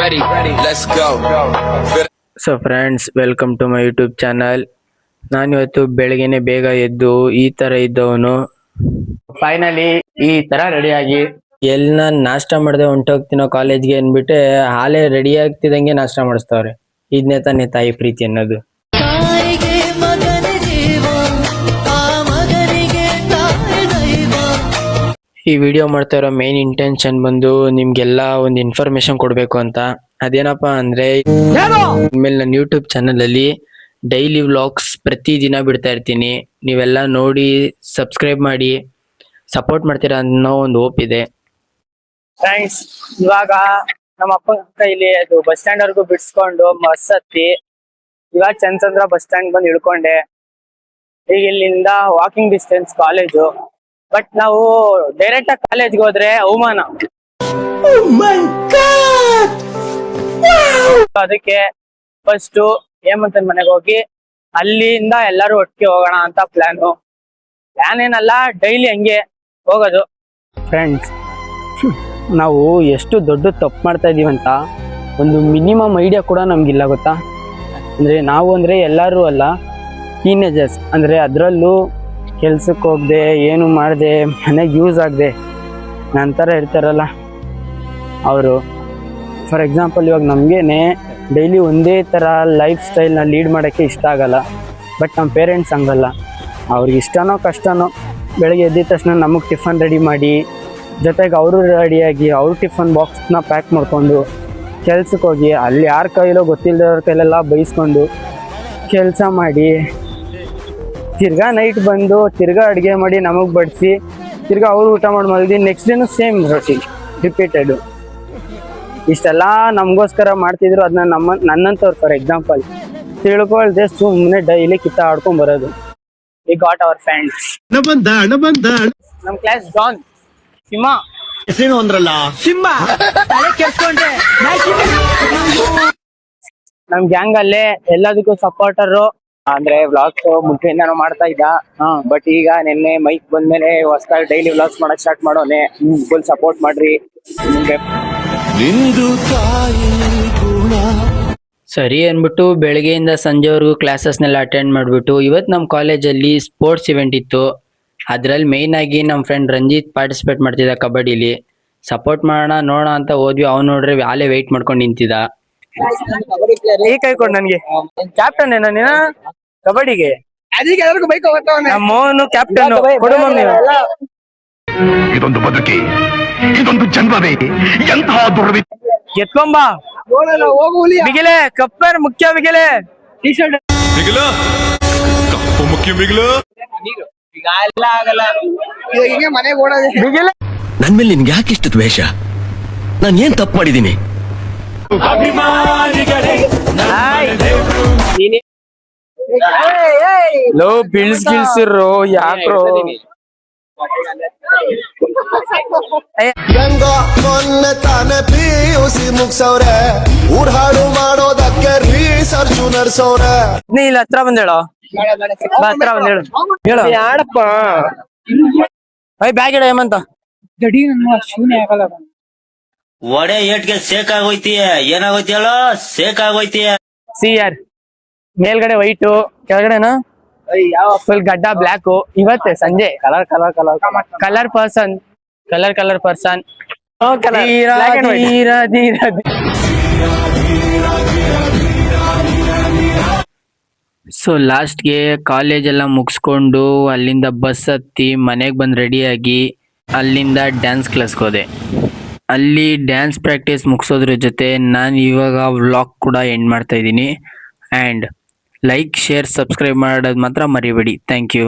ready, let's go. So friends, welcome to my YouTube channel. ನಾನಿವತ್ತು ಬೆಳಗ್ಗೆನೆ ಬೇಗ ಎದ್ದು ಈ ತರ ಇದ್ದವನು ಫೈನಲಿ ಈ ತರ ರೆಡಿಯಾಗಿ ಎಲ್ಲ ನಾಷ್ಟ ಮಾಡದೆ ಹೊಂಟೋಗ್ತೀನೋ ಕಾಲೇಜ್ಗೆ ಅನ್ಬಿಟ್ಟೆ ಹಾಲೇ ರೆಡಿ ಆಗ್ತಿದಂಗೆ ನಾಷ್ಟ ಮಾಡಿಸ್ತವ್ರೆ. ಇದನ್ನೇ ತಾನೇ ತಾಯಿ ಪ್ರೀತಿ ಅನ್ನೋದು. ಈ ವಿಡಿಯೋ ಮಾಡ್ತಾ ಇರೋ ಮೇನ್ ಇಂಟೆನ್ಷನ್ ಬಂದು ನಿಮ್ಗೆಲ್ಲ ಒಂದು ಇನ್ಫಾರ್ಮೇಶನ್ ಕೊಡ್ಬೇಕು ಅಂತ. ಅದೇನಪ್ಪಾ ಅಂದ್ರೆ, ಆಮೇಲೆ ನನ್ನ ಯೂಟ್ಯೂಬ್ ಚಾನಲ್ ಅಲ್ಲಿ ಡೈಲಿ ವ್ಲಾಗ್ಸ್ ಪ್ರತಿ ದಿನ ಬಿಡ್ತಾ ಇರ್ತೀನಿ. ನೀವೆಲ್ಲ ನೋಡಿ ಸಬ್ಸ್ಕ್ರೈಬ್ ಮಾಡಿ ಸಪೋರ್ಟ್ ಮಾಡ್ತೀರಾ ಅನ್ನೋ ಒಂದು ಹೋಪ್ ಇದೆ. ಫ್ರೆಂಡ್ಸ್, ಇವಾಗ ನಮ್ಮ ಅಪ್ಪ ಕೈಲಿ ಅದು ಬಸ್ ಸ್ಟ್ಯಾಂಡ್ ವರ್ಗು ಬಿಡ್ಸ್ಕೊಂಡು ಬಸ್ ಹತ್ತಿ ಇವಾಗ ಚಂದ್ರಚಂದ್ರ ಬಸ್ ಸ್ಟ್ಯಾಂಡ್ ಬಂದು ಇಳ್ಕೊಂಡೆ. ಈಗ ಇಲ್ಲಿಂದ ವಾಕಿಂಗ್ ಡಿಸ್ಟೆನ್ಸ್ ಕಾಲೇಜು. ಬಟ್ ನಾವು ಡೈರೆಕ್ಟ್ ಆಗಿ ಕಾಲೇಜ್ಗೆ ಹೋದ್ರೆ ಅವಮಾನ. ಅದಕ್ಕೆ ಫಸ್ಟ್ ಹೇಮಂತನ್ ಮನೆಗೆ ಹೋಗಿ ಅಲ್ಲಿಂದ ಎಲ್ಲರೂ ಒಟ್ಟಿಗೆ ಹೋಗೋಣ ಅಂತ ಪ್ಲಾನ್ ಏನಲ್ಲ, ಡೈಲಿ ಹಂಗೆ ಹೋಗೋದು. ಫ್ರೆಂಡ್ಸ್, ನಾವು ಎಷ್ಟು ದೊಡ್ಡ ತಪ್ಪು ಮಾಡ್ತಾ ಇದೀವಿ ಅಂತ ಒಂದು ಮಿನಿಮಮ್ ಐಡಿಯಾ ಕೂಡ ನಮ್ಗಿಲ್ಲ, ಗೊತ್ತಾ? ಅಂದ್ರೆ ನಾವು ಅಂದ್ರೆ ಎಲ್ಲರೂ ಅಲ್ಲ, ಟೀನೇಜರ್ಸ್ ಅಂದ್ರೆ ಅದರಲ್ಲೂ ಕೆಲ್ಸಕ್ಕೆ ಹೋಗದೆ ಏನು ಮಾಡದೆ ಮನೆಗೆ ಯೂಸ್ ಆಗದೆ ನಂತರ ಇರ್ತಾರಲ್ಲ ಅವರು. ಫಾರ್ ಎಕ್ಸಾಂಪಲ್, ಇವಾಗ ನಮಗೇನೆ ಡೈಲಿ ಒಂದೇ ಥರ ಲೈಫ್ ಸ್ಟೈಲ್ನ ಲೀಡ್ ಮಾಡೋಕ್ಕೆ ಇಷ್ಟ ಆಗಲ್ಲ. ಬಟ್ ನಮ್ಮ ಪೇರೆಂಟ್ಸ್ ಹಂಗಲ್ಲ. ಅವ್ರಿಗೆ ಇಷ್ಟನೋ ಕಷ್ಟನೋ ಬೆಳಗ್ಗೆ ಎದ್ದಿದ ತಕ್ಷಣ ನಮಗೆ ಟಿಫನ್ ರೆಡಿ ಮಾಡಿ, ಜೊತೆಗೆ ಅವರು ರೆಡಿಯಾಗಿ ಅವ್ರ ಟಿಫನ್ ಬಾಕ್ಸ್ನ ಪ್ಯಾಕ್ ಮಾಡಿಕೊಂಡು ಕೆಲ್ಸಕ್ಕೆ ಹೋಗಿ ಅಲ್ಲಿ ಯಾರ ಕೈಲೋ ಗೊತ್ತಿಲ್ಲದವ್ರ ಕೈಲೆಲ್ಲ ಬೈಸ್ಕೊಂಡು ಕೆಲಸ ಮಾಡಿ ತಿರ್ಗಾ ನೈಟ್ ಬಂದು ತಿರ್ಗಾ ಅಡುಗೆ ಮಾಡಿ ನಮಗೆ ಬಡಿಸಿ ತಿರ್ಗಾ ಅವರು ಊಟ ಮಾಡಿ ಮಲಗಿ ನೆಕ್ಸ್ಟ್ ಡೇನು ಸೇಮ್ ರೊಟೀನ್ ರಿಪೀಟೆಡು. ಇಷ್ಟೆಲ್ಲ ನಮಗೋಸ್ಕರ ಮಾಡ್ತಿದ್ರು. ಅದನ್ನ ನನ್ನಂತವ್ರು ಫಾರ್ ಎಕ್ಸಾಂಪಲ್ ತಿಳ್ಕೊಳ್ದೆ ಸುಮ್ಮನೆ ಡೈಲಿ ಕಿತ್ತ ಆಡ್ಕೊಂಡ್ ಬರೋದು. We got our friends. ನಮ್ಮ ಕ್ಲಾಸ್ ಜಾನ್ ಸಿಂಹ ಅಂದ್ರಲ್ಲ, ಸಿಂಹ ನಮ್ ಗ್ಯಾಂಗ್ ಅಲ್ಲೇ ಎಲ್ಲದಕ್ಕೂ ಸಪೋರ್ಟರು. ಅಂದ್ರೆ ವ್ಲಾಗ್ಸ್ ಮುಂಚೆಯಿಂದಾನು ಮಾಡ್ತಾ ಇದ್ದ. ಬಟ್ ಈಗ ನಿನ್ನೆ ಮೈಕ್ ಬಂದ್ಮೇಲೆ ಹೊಸದಾಗಿ ಡೈಲಿ ವ್ಲಾಗ್ಸ್ ಮಾಡಕ್ ಸ್ಟಾರ್ಟ್ ಮಾಡೋನೆ. ಫುಲ್ ಸಪೋರ್ಟ್ ಮಾಡ್ರಿ. ಸರಿ ಅನ್ಬಿಟ್ಟು ಬೆಳಗ್ಗೆಯಿಂದ ಸಂಜೆವರೆಗೂ ಕ್ಲಾಸಸ್ನೆಲ್ಲ ಅಟೆಂಡ್ ಮಾಡ್ಬಿಟ್ಟು ಇವತ್ತು ನಮ್ಮ ಕಾಲೇಜಲ್ಲಿ ಸ್ಪೋರ್ಟ್ಸ್ ಇವೆಂಟ್ ಇತ್ತು. ಅದ್ರಲ್ಲಿ ಮೇಯ್ನ್ ಆಗಿ ನಮ್ಮ ಫ್ರೆಂಡ್ ರಂಜಿತ್ ಪಾರ್ಟಿಸಿಪೇಟ್ ಮಾಡ್ತಿದ್ದ ಕಬಡ್ಡಿಲಿ. ಸಪೋರ್ಟ್ ಮಾಡೋಣ ನೋಡೋಣ ಅಂತ ಹೋದ್ವಿ. ಅವ್ನು ನೋಡ್ರೆ ಅಲ್ಲೇ ವೆಯ್ಟ್ ಮಾಡ್ಕೊಂಡು ನಿಂತಿದ್ದ. ಈ ಕೈಕೊಂಡು ನನ್ಗೆ ಕ್ಯಾಪ್ಟನ್ ಏನೋ ನೀನ ಕಬಡ್ಡಿಗೆ. ಮೋಹನ್ ಕ್ಯಾಪ್ಟನ್. ಇದೊಂದು ಬದುಕಿ, ಇದೊಂದು ಜನ್ಮವೇ, ಎಂತಹ ದುರ್ವಿ. ಎತ್ಕೊಂಬ ಬಿಗಿಲೆ ಕಪ್ಪರ್ ಮುಖ್ಯ ಬಿಗಿಲೆ ಟಿ ಶರ್ಟ್ ಕಪ್ಪು ಮುಖ್ಯ ಬಿಗಿಲು. ನನ್ ಮೇಲೆ ನಿನ್ಗೆ ಯಾಕೆ ಇಷ್ಟು ದ್ವೇಷ? ನಾನು ಏನ್ ತಪ್ಪು ಮಾಡಿದ್ದೀನಿ? ಲೋ ಬಿಲ್ಸ್ ಗಿಲ್ಸಿರ್ರು ಯಾಕ್ರೋ? ಮೊನ್ನೆ ತಾನೆ ಪಿಯುಸಿ ಮುಗ್ಸವ್ರೆ, ಊರ್ಹಾಡು ಮಾಡೋದಕ್ಕೆ ರಿಸರ್ಚ್ ನಡ್ಸವ್ರೆ. ನೀ ಇಲ್ಲಿ ಹತ್ರ ಬಂದೇಳೋ, ಹತ್ರ ಬಂದೇಳು ಹೇಳು. ಯಾಡಪ್ಪ ಬ್ಯಾಗ್ ಇಡ ಹೇಮಂತ. ಗಡಿ ನನ್ನ ಶೂನ್ಯ ಆಗಲ್ಲ. ಒಡೆ ಏಟ್ಗೆ ಸೇಕ್ ಆಗೋಯ್ತೀಯ. ಏನಾಗೋಯ್ತಿ ಹೇಳೋ? ಸೇಕ್ ಆಗೋಯ್ತೀಯ. ಸಿ ಆರ್ ಮೇಲ್ಗಡೆ ವೈಟು, ಕೆಳಗಡೆನಾ ಫುಲ್ ಗಡ್ಡ ಬ್ಲ್ಯಾಕು. ಇವತ್ತೇ ಸಂಜೆ ಕಲರ್ ಪರ್ಸನ್. ಸೊ ಲಾಸ್ಟ್ಗೆ ಕಾಲೇಜ್ ಎಲ್ಲ ಮುಗಿಸ್ಕೊಂಡು ಅಲ್ಲಿಂದ ಬಸ್ ಹತ್ತಿ ಮನೆಗೆ ಬಂದು ರೆಡಿಯಾಗಿ ಅಲ್ಲಿಂದ ಡ್ಯಾನ್ಸ್ ಕ್ಲಾಸ್ಗೆ ಹೋದೆ. ಅಲ್ಲಿ ಡ್ಯಾನ್ಸ್ ಪ್ರಾಕ್ಟೀಸ್ ಮುಗಿಸೋದ್ರ ಜೊತೆ ನಾನು ಇವಾಗ ವ್ಲಾಗ್ ಕೂಡ ಎಂಡ್ ಮಾಡ್ತಾ ಇದ್ದೀನಿ. ಆ್ಯಂಡ್ ಲೈಕ್, ಶೇರ್, ಸಬ್ಸ್ಕ್ರೈಬ್ ಮಾಡೋದು ಮಾತ್ರ ಮರಿಬೇಡಿ. Thank you.